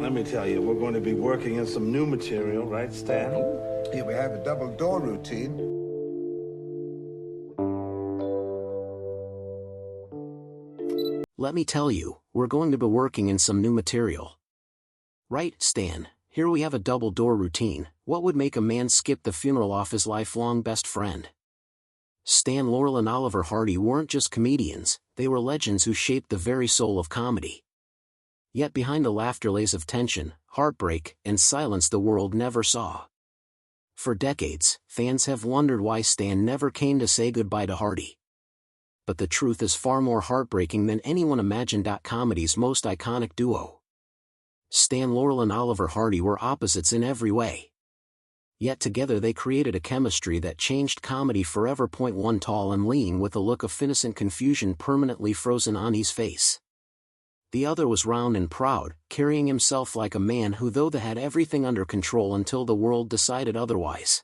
Let me tell you, we're going to be working in some new material, right, Stan? Here we have a double door routine. Let me tell you, we're going to be working in some new material. Right, Stan, here we have a double door routine. What would make a man skip the funeral of his lifelong best friend? Stan Laurel and Oliver Hardy weren't just comedians, they were legends who shaped the very soul of comedy. Yet behind the laughter lays of tension, heartbreak, and silence the world never saw. For decades, fans have wondered why Stan never came to say goodbye to Hardy. But the truth is far more heartbreaking than anyone imagined. Comedy's most iconic duo. Stan Laurel and Oliver Hardy were opposites in every way. Yet together they created a chemistry that changed comedy forever. One tall and lean with a look of innocent confusion permanently frozen on his face. The other was round and proud, carrying himself like a man who had everything under control until the world decided otherwise.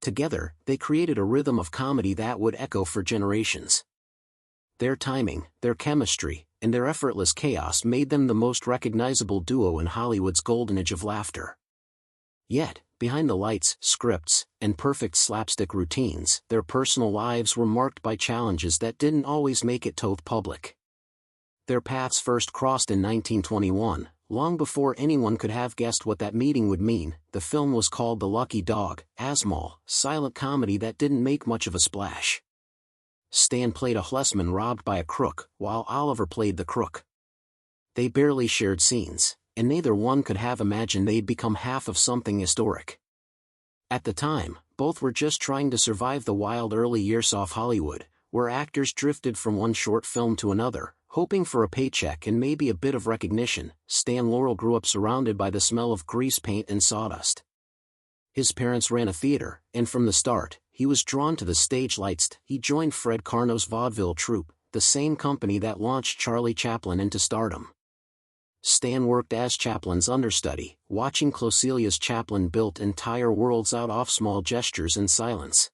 Together, they created a rhythm of comedy that would echo for generations. Their timing, their chemistry, and their effortless chaos made them the most recognizable duo in Hollywood's golden age of laughter. Yet, behind the lights, scripts, and perfect slapstick routines, their personal lives were marked by challenges that didn't always make it to public. Their paths first crossed in 1921, long before anyone could have guessed what that meeting would mean. The film was called The Lucky Dog, a small, silent comedy that didn't make much of a splash. Stan played a policeman robbed by a crook, while Oliver played the crook. They barely shared scenes, and neither one could have imagined they'd become half of something historic. At the time, both were just trying to survive the wild early years of Hollywood, where actors drifted from one short film to another, hoping for a paycheck and maybe a bit of recognition. Stan Laurel grew up surrounded by the smell of grease paint and sawdust. His parents ran a theater, and from the start, he was drawn to the stage lights. He joined Fred Karno's vaudeville troupe, the same company that launched Charlie Chaplin into stardom. Stan worked as Chaplin's understudy, watching closely as Chaplin built entire worlds out of small gestures and silence.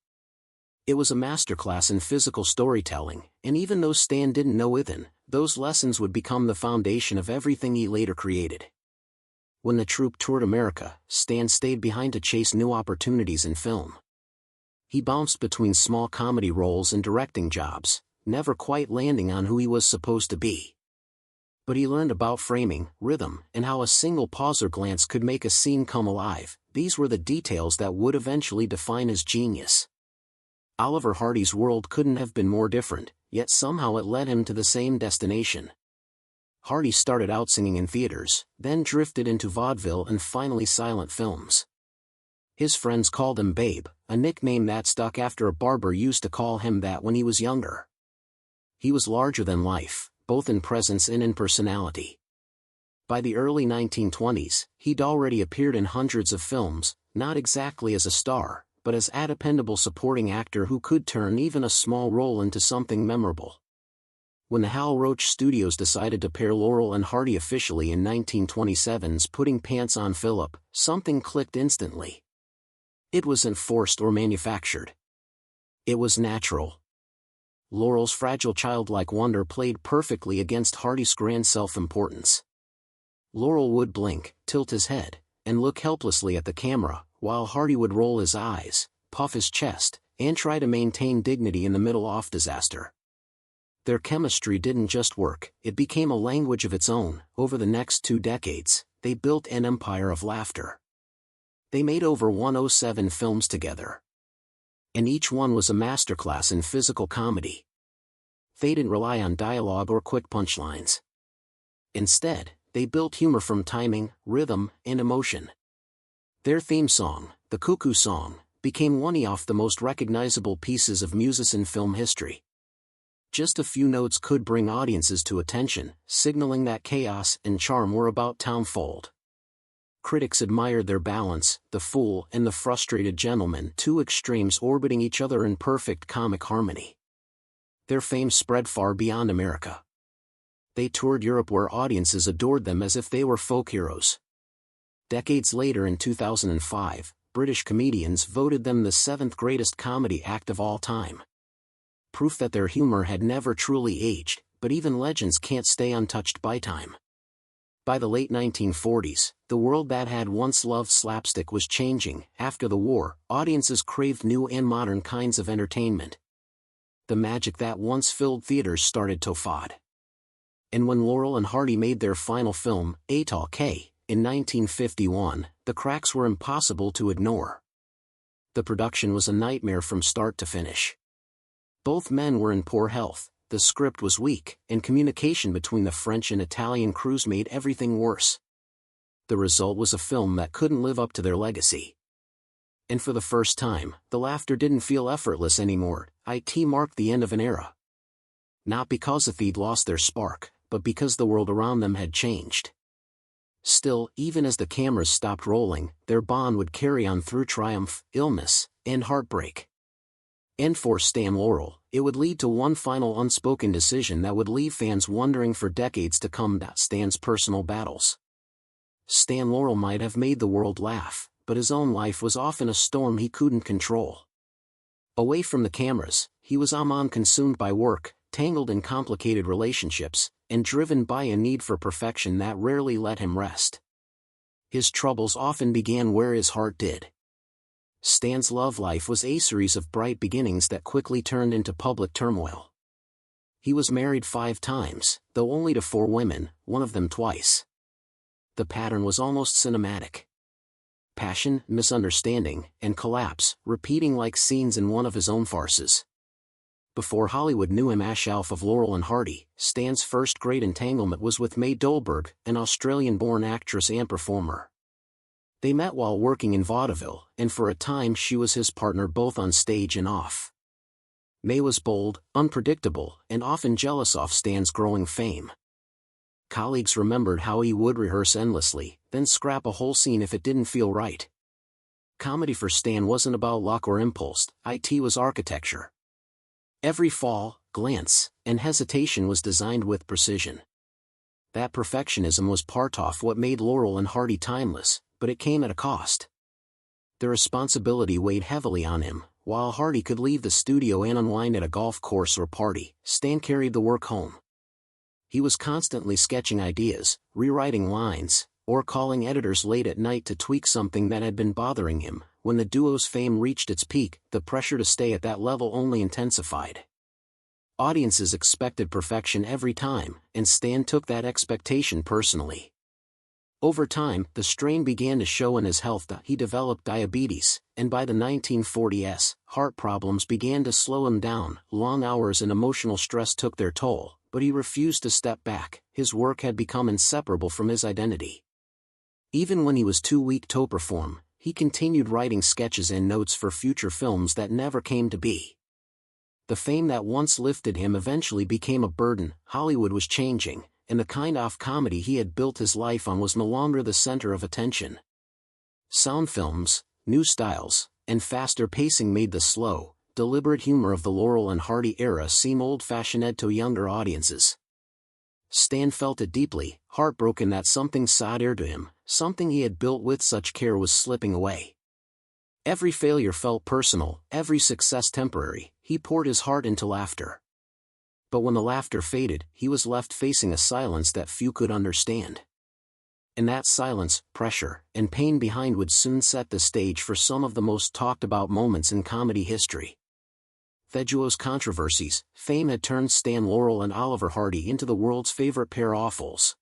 It was a masterclass in physical storytelling, and even though Stan didn't know it then, those lessons would become the foundation of everything he later created. When the troupe toured America, Stan stayed behind to chase new opportunities in film. He bounced between small comedy roles and directing jobs, never quite landing on who he was supposed to be. But he learned about framing, rhythm, and how a single pause or glance could make a scene come alive. These were the details that would eventually define his genius. Oliver Hardy's world couldn't have been more different, yet somehow it led him to the same destination. Hardy started out singing in theaters, then drifted into vaudeville and finally silent films. His friends called him Babe, a nickname that stuck after a barber used to call him that when he was younger. He was larger than life, both in presence and in personality. By the early 1920s, he'd already appeared in hundreds of films, not exactly as a star, but as a dependable supporting actor who could turn even a small role into something memorable. When the Hal Roach Studios decided to pair Laurel and Hardy officially in 1927's Putting Pants on Philip, something clicked instantly. It wasn't forced or manufactured. It was natural. Laurel's fragile childlike wonder played perfectly against Hardy's grand self-importance. Laurel would blink, tilt his head, and look helplessly at the camera, while Hardy would roll his eyes, puff his chest, and try to maintain dignity in the middle of disaster. Their chemistry didn't just work, it became a language of its own. Over the next 2 decades, they built an empire of laughter. They made over 107 films together. And each one was a masterclass in physical comedy. They didn't rely on dialogue or quick punchlines. Instead, they built humor from timing, rhythm, and emotion. Their theme song, the Cuckoo Song, became one of the most recognizable pieces of music in film history. Just a few notes could bring audiences to attention, signaling that chaos and charm were about to unfold. Critics admired their balance, the fool and the frustrated gentleman, 2 extremes orbiting each other in perfect comic harmony. Their fame spread far beyond America. They toured Europe where audiences adored them as if they were folk heroes. Decades later in 2005, British comedians voted them the 7th greatest comedy act of all time. Proof that their humor had never truly aged, but even legends can't stay untouched by time. By the late 1940s, the world that had once loved slapstick was changing. After the war, audiences craved new and modern kinds of entertainment. The magic that once filled theaters started to fade. And when Laurel and Hardy made their final film, Untold, in 1951, the cracks were impossible to ignore. The production was a nightmare from start to finish. Both men were in poor health, the script was weak, and communication between the French and Italian crews made everything worse. The result was a film that couldn't live up to their legacy. And for the first time, the laughter didn't feel effortless anymore. It marked the end of an era. Not because they'd lost their spark, but because the world around them had changed. Still, even as the cameras stopped rolling, their bond would carry on through triumph, illness, and heartbreak. And for Stan Laurel, it would lead to one final unspoken decision that would leave fans wondering for decades to come. Stan's personal battles. Stan Laurel might have made the world laugh, but his own life was often a storm he couldn't control. Away from the cameras, he was consumed by work, tangled in complicated relationships, and driven by a need for perfection that rarely let him rest. His troubles often began where his heart did. Stan's love life was a series of bright beginnings that quickly turned into public turmoil. He was married 5 times, though only to 4 women, one of them twice. The pattern was almost cinematic. Passion, misunderstanding, and collapse, repeating like scenes in one of his own farces. Before Hollywood knew him as Alf of Laurel and Hardy, Stan's first great entanglement was with May Dolberg, an Australian-born actress and performer. They met while working in vaudeville, and for a time she was his partner both on stage and off. May was bold, unpredictable, and often jealous of Stan's growing fame. Colleagues remembered how he would rehearse endlessly, then scrap a whole scene if it didn't feel right. Comedy for Stan wasn't about luck or impulse, it was architecture. Every fall, glance, and hesitation was designed with precision. That perfectionism was part of what made Laurel and Hardy timeless, but it came at a cost. The responsibility weighed heavily on him. While Hardy could leave the studio and unwind at a golf course or party, Stan carried the work home. He was constantly sketching ideas, rewriting lines, or calling editors late at night to tweak something that had been bothering him. When the duo's fame reached its peak, the pressure to stay at that level only intensified. Audiences expected perfection every time, and Stan took that expectation personally. Over time, the strain began to show in his health. He developed diabetes, and by the 1940s, heart problems began to slow him down. Long hours and emotional stress took their toll, but he refused to step back. His work had become inseparable from his identity. Even when he was too weak to perform, he continued writing sketches and notes for future films that never came to be. The fame that once lifted him eventually became a burden. Hollywood was changing, and the kind of comedy he had built his life on was no longer the center of attention. Sound films, new styles, and faster pacing made the slow, deliberate humor of the Laurel and Hardy era seem old-fashioned to younger audiences. Stan felt it deeply, heartbroken that something so dear to him, something he had built with such care, was slipping away. Every failure felt personal, every success temporary. He poured his heart into laughter. But when the laughter faded, he was left facing a silence that few could understand. And that silence, pressure, and pain behind would soon set the stage for some of the most talked about moments in comedy history. The duo's controversies, fame had turned Stan Laurel and Oliver Hardy into the world's favorite pair of fools.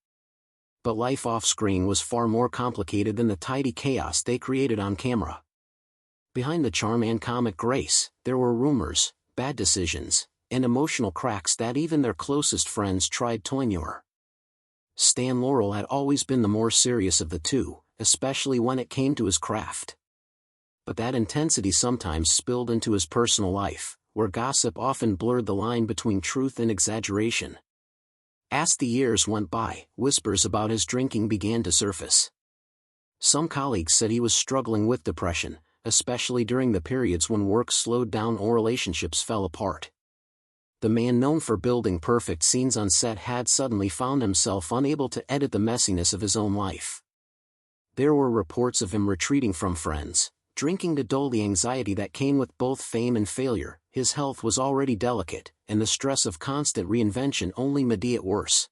But life off-screen was far more complicated than the tidy chaos they created on camera. Behind the charm and comic grace, there were rumors, bad decisions, and emotional cracks that even their closest friends tried to ignore. Stan Laurel had always been the more serious of the two, especially when it came to his craft. But that intensity sometimes spilled into his personal life, where gossip often blurred the line between truth and exaggeration. As the years went by, whispers about his drinking began to surface. Some colleagues said he was struggling with depression, especially during the periods when work slowed down or relationships fell apart. The man known for building perfect scenes on set had suddenly found himself unable to edit the messiness of his own life. There were reports of him retreating from friends, drinking to dull the anxiety that came with both fame and failure. His health was already delicate, and the stress of constant reinvention only made it worse.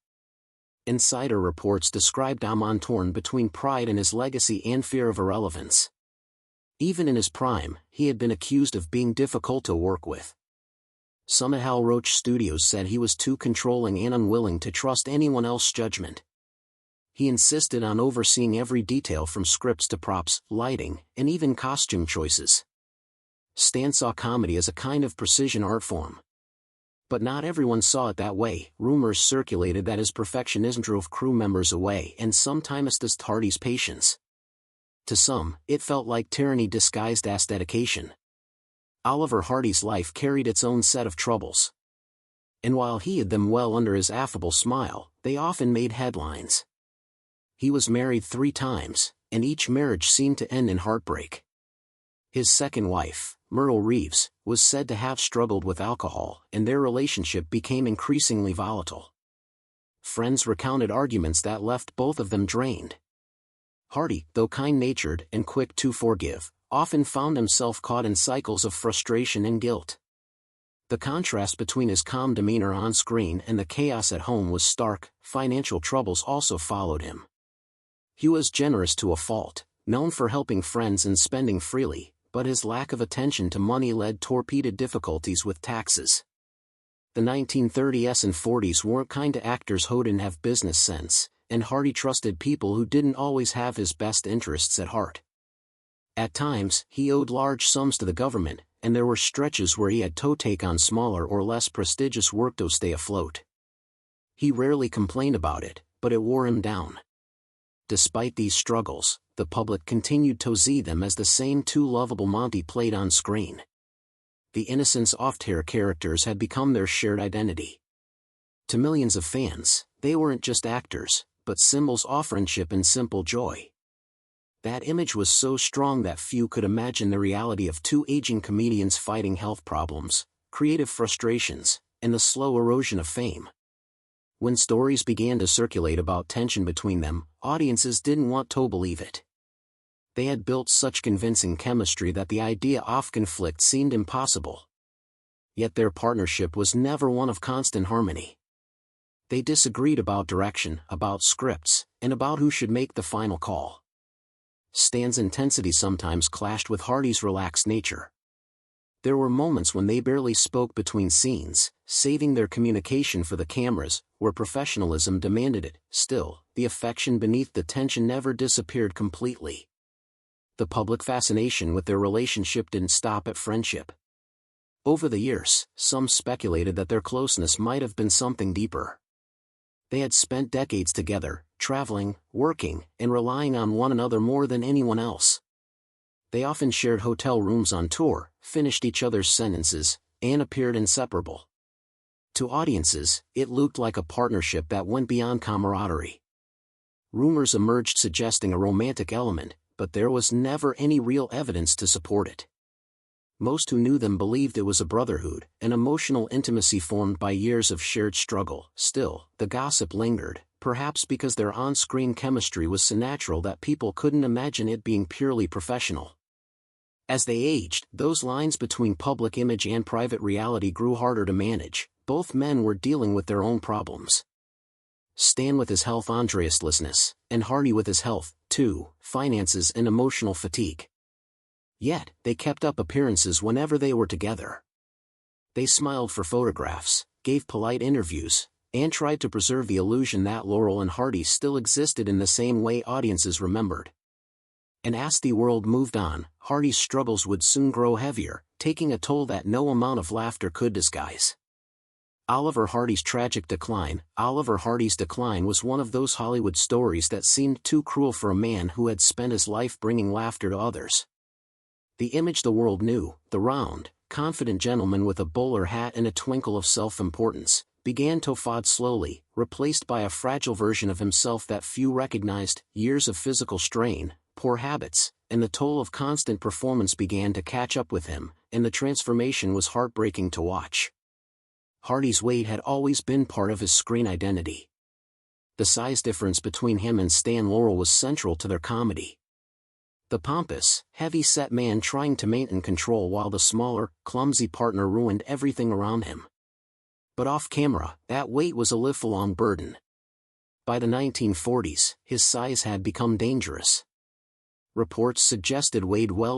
Insider reports described Amon torn between pride in his legacy and fear of irrelevance. Even in his prime, he had been accused of being difficult to work with. Some at Hal Roach Studios said he was too controlling and unwilling to trust anyone else's judgment. He insisted on overseeing every detail from scripts to props, lighting, and even costume choices. Stan saw comedy as a kind of precision art form. But not everyone saw it that way. Rumors circulated that his perfectionism drove crew members away and sometimes tested Hardy's patience. To some, it felt like tyranny disguised as dedication. Oliver Hardy's life carried its own set of troubles. And while he hid them well under his affable smile, they often made headlines. He was married 3 times, and each marriage seemed to end in heartbreak. His second wife, Myrtle Reeves, was said to have struggled with alcohol, and their relationship became increasingly volatile. Friends recounted arguments that left both of them drained. Hardy, though kind-natured and quick to forgive, often found himself caught in cycles of frustration and guilt. The contrast between his calm demeanor on screen and the chaos at home was stark. Financial troubles also followed him. He was generous to a fault, known for helping friends and spending freely, but his lack of attention to money led torpedoed difficulties with taxes. The 1930s and 40s weren't kind to actors who didn't have business sense, and Hardy trusted people who didn't always have his best interests at heart. At times, he owed large sums to the government, and there were stretches where he had to take on smaller or less prestigious work to stay afloat. He rarely complained about it, but it wore him down. Despite these struggles, the public continued to see them as the same 2 lovable Monty played on screen. The innocent oft-hair characters had become their shared identity. To millions of fans, they weren't just actors, but symbols of friendship and simple joy. That image was so strong that few could imagine the reality of 2 aging comedians fighting health problems, creative frustrations, and the slow erosion of fame. When stories began to circulate about tension between them, audiences didn't want to believe it. They had built such convincing chemistry that the idea of conflict seemed impossible. Yet their partnership was never one of constant harmony. They disagreed about direction, about scripts, and about who should make the final call. Stan's intensity sometimes clashed with Hardy's relaxed nature. There were moments when they barely spoke between scenes, saving their communication for the cameras, where professionalism demanded it. Still, the affection beneath the tension never disappeared completely. The public fascination with their relationship didn't stop at friendship. Over the years, some speculated that their closeness might have been something deeper. They had spent decades together, traveling, working, and relying on one another more than anyone else. They often shared hotel rooms on tour, finished each other's sentences, and appeared inseparable. To audiences, it looked like a partnership that went beyond camaraderie. Rumors emerged suggesting a romantic element, but there was never any real evidence to support it. Most who knew them believed it was a brotherhood, an emotional intimacy formed by years of shared struggle. Still, the gossip lingered, perhaps because their on-screen chemistry was so natural that people couldn't imagine it being purely professional. As they aged, those lines between public image and private reality grew harder to manage. Both men were dealing with their own problems. Stan with his health and restlessness, and Hardy with his health, too, finances and emotional fatigue. Yet, they kept up appearances whenever they were together. They smiled for photographs, gave polite interviews, and tried to preserve the illusion that Laurel and Hardy still existed in the same way audiences remembered. And as the world moved on, Hardy's struggles would soon grow heavier, taking a toll that no amount of laughter could disguise. Oliver Hardy's tragic decline. Oliver Hardy's decline was one of those Hollywood stories that seemed too cruel for a man who had spent his life bringing laughter to others. The image the world knew, the round, confident gentleman with a bowler hat and a twinkle of self-importance, began to fade slowly, replaced by a fragile version of himself that few recognized. Years of physical strain, poor habits, and the toll of constant performance began to catch up with him, and the transformation was heartbreaking to watch. Hardy's weight had always been part of his screen identity. The size difference between him and Stan Laurel was central to their comedy. The pompous, heavy-set man trying to maintain control while the smaller, clumsy partner ruined everything around him. But off camera, that weight was a lifelong burden. By the 1940s, his size had become dangerous. Reports suggested Wade well